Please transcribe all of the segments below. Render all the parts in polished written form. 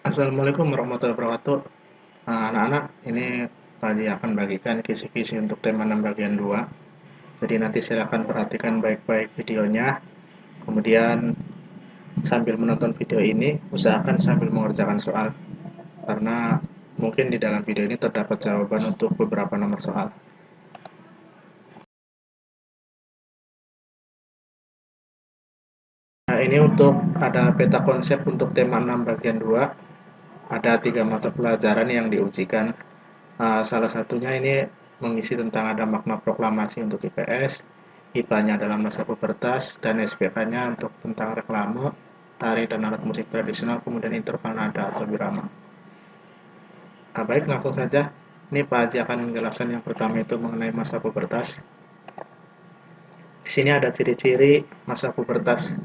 Assalamualaikum warahmatullahi wabarakatuh. Anak-anak, ini Pak Haji akan bagikan kisi-kisi untuk tema 6 bagian 2. Jadi nanti silakan perhatikan baik-baik videonya. Kemudian sambil menonton video ini, usahakan sambil mengerjakan soal. Karena mungkin di dalam video ini terdapat jawaban untuk beberapa nomor soal. Nah, ini untuk ada peta konsep untuk tema 6 bagian 2. Ada 3 mata pelajaran yang diujikan. Salah satunya ini mengisi tentang ada makna proklamasi untuk IPS, IPA-nya adalah masa pubertas, dan SPK-nya untuk tentang reklame, tari dan alat musik tradisional, kemudian interval nada atau birama. Nah, baik, langsung saja. Ini Pak Haji akan menjelaskan yang pertama itu mengenai masa pubertas. Di sini ada ciri-ciri masa pubertas.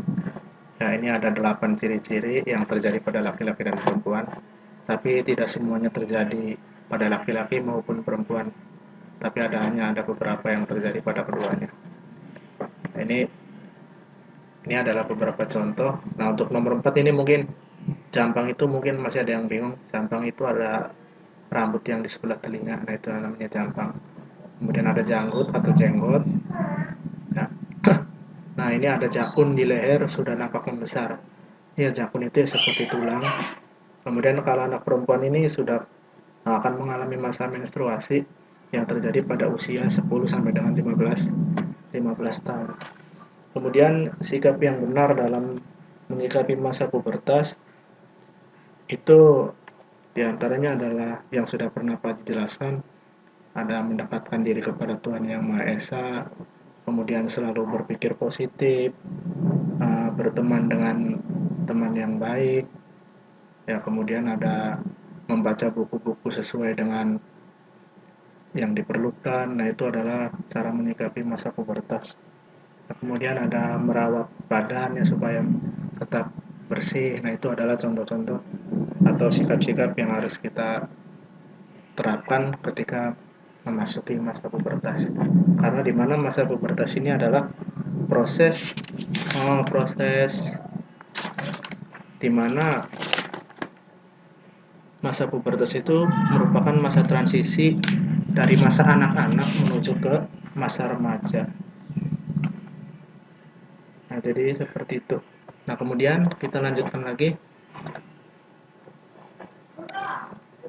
Nah, ini ada 8 ciri-ciri yang terjadi pada laki-laki dan perempuan, tapi tidak semuanya terjadi pada laki-laki maupun perempuan, tapi hanya ada beberapa yang terjadi pada keduanya. Nah, ini adalah beberapa contoh. Nah, untuk nomor 4 ini mungkin jampang itu mungkin masih ada yang bingung. Jampang itu ada rambut yang di sebelah telinga, nah itu namanya jampang. Kemudian ada janggut atau jenggot. Nah, nah ini ada jakun di leher sudah nampak membesar. Ya, jakun itu ya seperti tulang. Kemudian kalau anak perempuan ini sudah akan mengalami masa menstruasi yang terjadi pada usia 10 sampai dengan 15 tahun. Kemudian sikap yang benar dalam menyikapi masa pubertas itu diantaranya adalah yang sudah pernah Pak jelaskan, ada mendekatkan diri kepada Tuhan Yang Maha Esa, kemudian selalu berpikir positif, berteman dengan teman yang baik, ya kemudian ada membaca buku-buku sesuai dengan yang diperlukan. Nah, itu adalah cara menyikapi masa pubertas. Nah, kemudian ada merawat badannya supaya tetap bersih. Nah, itu adalah contoh-contoh atau sikap-sikap yang harus kita terapkan ketika memasuki masa pubertas. Karena di mana masa pubertas ini adalah proses di mana masa pubertas itu merupakan masa transisi dari masa anak-anak menuju ke masa remaja. Nah, jadi seperti itu. Nah, kemudian kita lanjutkan lagi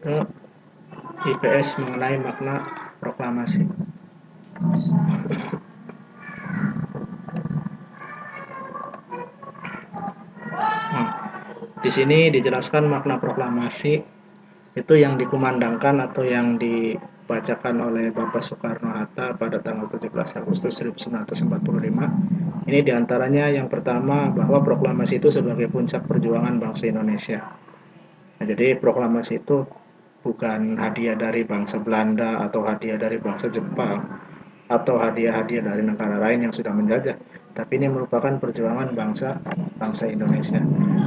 ke IPS mengenai makna proklamasi. Nah, di sini dijelaskan makna proklamasi itu yang dikumandangkan atau yang dibacakan oleh Bapak Soekarno-Hatta pada tanggal 17 Agustus 1945. Ini diantaranya yang pertama bahwa proklamasi itu sebagai puncak perjuangan bangsa Indonesia. Nah, jadi proklamasi itu bukan hadiah dari bangsa Belanda atau hadiah dari bangsa Jepang atau hadiah-hadiah dari negara lain yang sudah menjajah, tapi ini merupakan perjuangan bangsa Indonesia.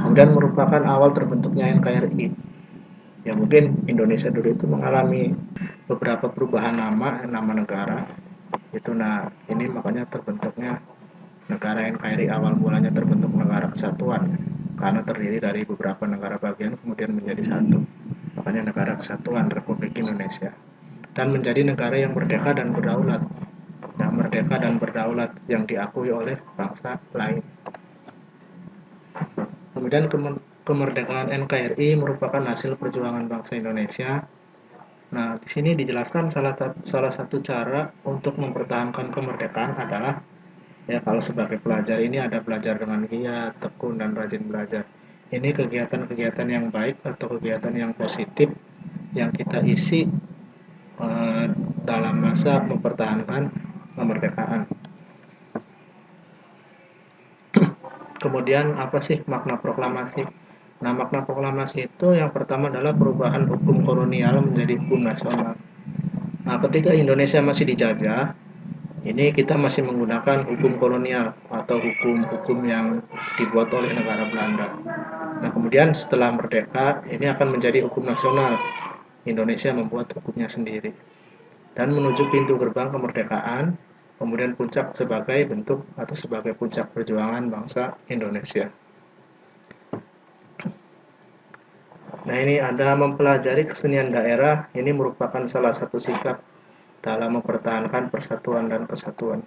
Kemudian merupakan awal terbentuknya NKRI. Ya mungkin Indonesia dulu itu mengalami beberapa perubahan nama negara. Itu nah ini makanya terbentuknya negara NKRI. Awal mulanya terbentuk negara kesatuan karena terdiri dari beberapa negara bagian kemudian menjadi satu. Makanya negara kesatuan Republik Indonesia. Dan menjadi negara yang merdeka dan berdaulat. Yang merdeka dan berdaulat yang diakui oleh bangsa lain. Kemudian kemerdekaan NKRI merupakan hasil perjuangan bangsa Indonesia. Nah, di sini dijelaskan salah satu cara untuk mempertahankan kemerdekaan adalah ya kalau sebagai pelajar ini ada belajar dengan giat, tekun dan rajin belajar. Ini kegiatan-kegiatan yang baik atau kegiatan yang positif yang kita isi dalam masa mempertahankan kemerdekaan. Kemudian apa sih makna proklamasi? Nah, makna proklamasi itu yang pertama adalah perubahan hukum kolonial menjadi hukum nasional. Nah, ketika Indonesia masih dijajah, ini kita masih menggunakan hukum kolonial atau hukum-hukum yang dibuat oleh negara Belanda. Nah, kemudian setelah merdeka, ini akan menjadi hukum nasional. Indonesia membuat hukumnya sendiri. Dan menuju pintu gerbang kemerdekaan, kemudian puncak sebagai bentuk atau sebagai puncak perjuangan bangsa Indonesia. Nah, ini ada mempelajari kesenian daerah, ini merupakan salah satu sikap dalam mempertahankan persatuan dan kesatuan.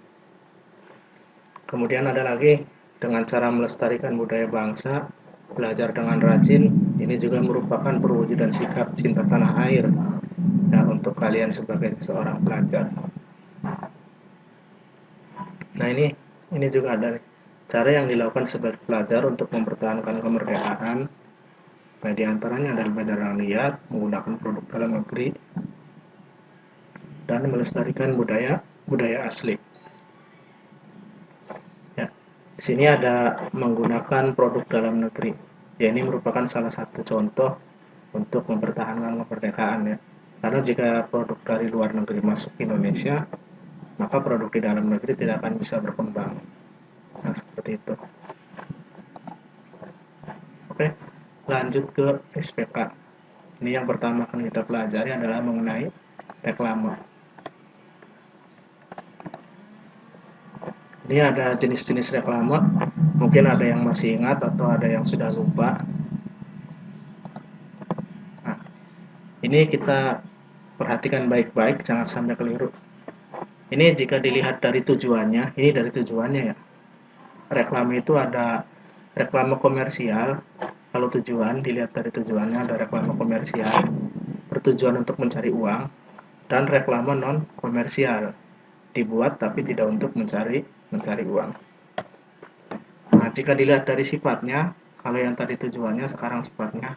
Kemudian ada lagi dengan cara melestarikan budaya bangsa, belajar dengan rajin, ini juga merupakan perwujudan sikap cinta tanah air ya, untuk kalian sebagai seorang pelajar. Nah, ini juga ada nih, cara yang dilakukan sebagai pelajar untuk mempertahankan kemerdekaan. Nah, di antaranya adalah belajar lihat, menggunakan produk dalam negeri, dan melestarikan budaya asli. Ya, di sini ada menggunakan produk dalam negeri. Ya, ini merupakan salah satu contoh untuk mempertahankan kemerdekaan ya. Karena jika produk dari luar negeri masuk ke Indonesia, maka produk di dalam negeri tidak akan bisa berkembang. Nah, seperti itu. Oke, lanjut ke SPK. Ini yang pertama akan kita pelajari adalah mengenai reklame. Ini ada jenis-jenis reklame, mungkin ada yang masih ingat atau ada yang sudah lupa. Nah, ini kita perhatikan baik-baik, jangan sampai keliru. Ini jika dilihat dari tujuannya, ini dari tujuannya ya. Reklame itu ada reklame komersial. Kalau tujuan dilihat dari tujuannya, ada reklame komersial bertujuan untuk mencari uang, dan reklame non komersial dibuat tapi tidak untuk mencari uang. Nah, jika dilihat dari sifatnya, kalau yang tadi tujuannya, sekarang sifatnya.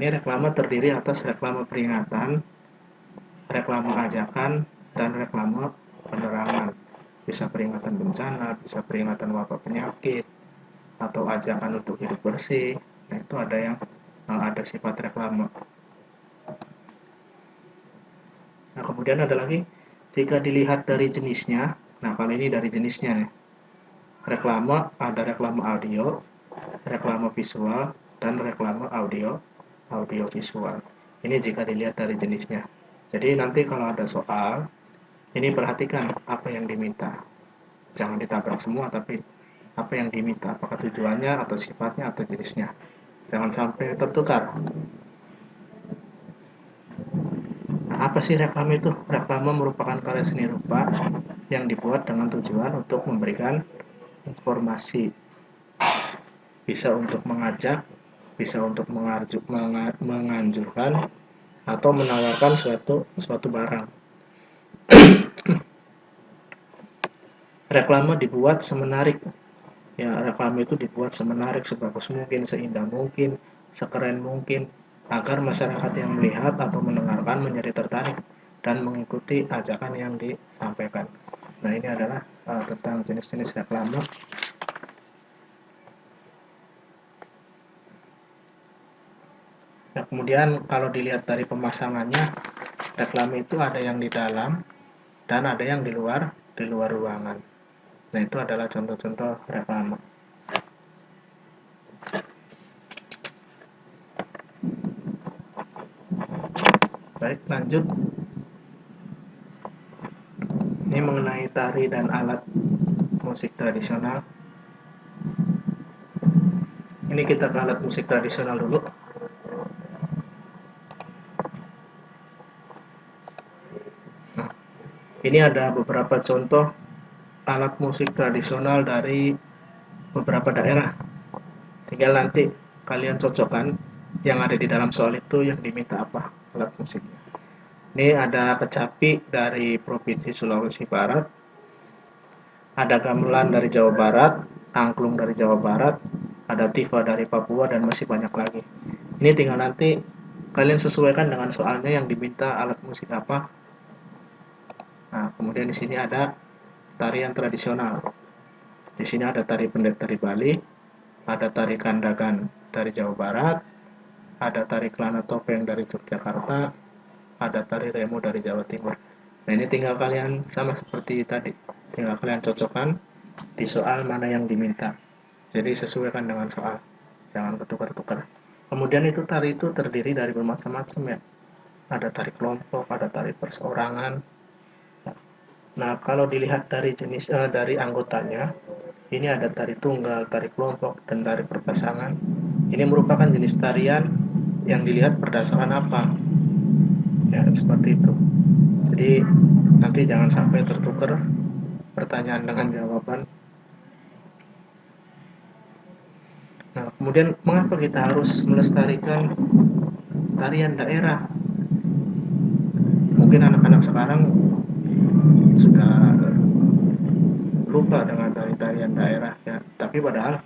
Ini reklame terdiri atas reklame peringatan, reklame ajakan, dan reklame penerangan. Bisa peringatan bencana, bisa peringatan wabah penyakit, atau ajakan untuk hidup bersih. Nah, itu ada yang ada sifat reklame. Nah, kemudian ada lagi, jika dilihat dari jenisnya, nah kalau ini dari jenisnya nih. Reklame ada reklame audio, reklame visual, dan reklame audio visual. Ini jika dilihat dari jenisnya. Jadi nanti kalau ada soal, ini perhatikan apa yang diminta. Jangan ditabrak semua, tapi apa yang diminta, apakah tujuannya atau sifatnya atau jenisnya. Jangan sampai tertukar. Nah, apa sih reklame itu? Reklame merupakan karya seni rupa yang dibuat dengan tujuan untuk memberikan informasi. Bisa untuk mengajak, bisa untuk menganjurkan, atau menawarkan suatu barang. Reklame dibuat semenarik. Ya, reklame itu dibuat semenarik, sebagus mungkin, seindah mungkin, sekeren mungkin, agar masyarakat yang melihat atau mendengarkan menjadi tertarik dan mengikuti ajakan yang disampaikan. Nah, ini adalah tentang jenis-jenis reklame. Nah, kemudian kalau dilihat dari pemasangannya, reklame itu ada yang di dalam dan ada yang di luar ruangan. Nah, itu adalah contoh-contoh reklame. Baik, lanjut. Ini mengenai tari dan alat musik tradisional. Ini kita ke alat musik tradisional dulu. Nah, ini ada beberapa contoh alat musik tradisional dari beberapa daerah. Tinggal nanti kalian cocokkan yang ada di dalam soal itu yang diminta apa alat musiknya. Ini ada kecapi dari Provinsi Sulawesi Barat, ada gamelan dari Jawa Barat, angklung dari Jawa Barat, ada tifa dari Papua, dan masih banyak lagi. Ini tinggal nanti kalian sesuaikan dengan soalnya yang diminta alat musik apa. Nah, kemudian di sini ada tarian tradisional. Di sini ada tari pendet dari Bali, ada tari kandagan dari Jawa Barat, ada tari kelana topeng dari Yogyakarta, ada tari remo dari Jawa Timur. Nah, ini tinggal kalian sama seperti tadi, tinggal kalian cocokkan di soal mana yang diminta. Jadi sesuaikan dengan soal, jangan bertukar-tukar. Kemudian itu tari itu terdiri dari bermacam-macam ya. Ada tari kelompok, ada tari perseorangan. Nah, kalau dilihat dari dari anggotanya, ini ada tari tunggal, tari kelompok, dan tari perpasangan. Ini merupakan jenis tarian yang dilihat berdasarkan apa, ya seperti itu. Jadi nanti jangan sampai tertukar pertanyaan dengan jawaban. Nah, kemudian mengapa kita harus melestarikan tarian daerah? Mungkin anak-anak sekarang sudah lupa dengan tari-tarian daerah ya, tapi padahal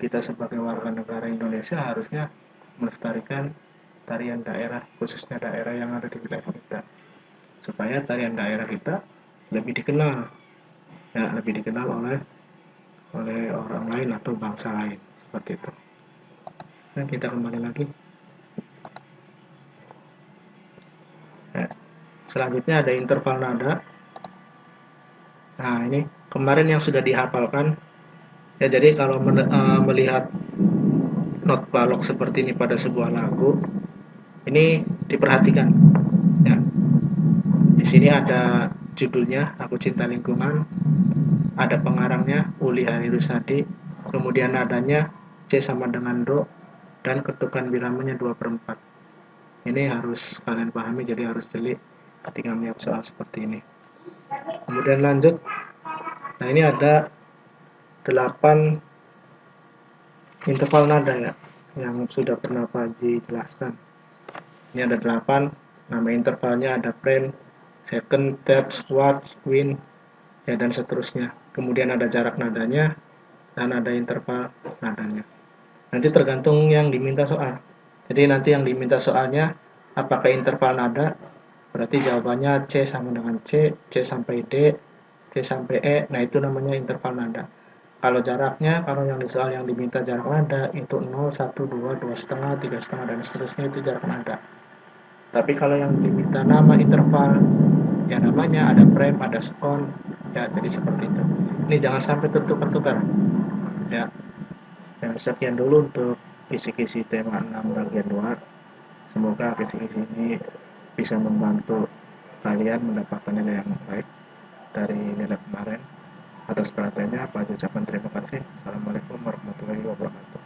kita sebagai warga negara Indonesia harusnya melestarikan tarian daerah, khususnya daerah yang ada di wilayah kita, supaya tarian daerah kita lebih dikenal, ya lebih dikenal oleh orang lain atau bangsa lain, seperti itu. Nah, kita kembali lagi. Ya. Selanjutnya ada interval nada. Nah, ini kemarin yang sudah dihafalkan. Ya, jadi kalau melihat not balok seperti ini pada sebuah lagu, ini diperhatikan. Ya, di sini ada judulnya Aku Cinta Lingkungan, ada pengarangnya Uli Hari Rusadi, kemudian nadanya C sama dengan Do, dan ketukan biramanya 2/4. Ini harus kalian pahami, jadi harus jeli ketika melihat soal seperti ini. Kemudian lanjut. Nah, ini ada 8 interval nada ya, yang sudah pernah Pak Haji jelaskan. Ini ada 8, nama intervalnya ada prime, second, third, quarter, quint, ya dan seterusnya. Kemudian ada jarak nadanya dan ada interval nadanya. Nanti tergantung yang diminta soal. Jadi nanti yang diminta soalnya apakah interval nada, berarti jawabannya C sama dengan C, C sampai D, C sampai E. Nah, itu namanya interval nada. Kalau jaraknya, kalau yang di soal yang diminta jarak nada itu 0, 1, 2, 2,5, 3,5 dan seterusnya, itu jarak nada. Tapi kalau yang diminta nama interval, ya namanya ada prime, ada second, ya jadi seperti itu. Ini jangan sampai tertukar-tukar. Ya, ya sekian dulu untuk kisi-kisi tema 6 bagian 2. Semoga kisi-kisi ini bisa membantu kalian mendapatkan nilai yang baik dari nilai kemarin. Atas perhatiannya, Pak ucapkan terima kasih. Assalamualaikum warahmatullahi wabarakatuh.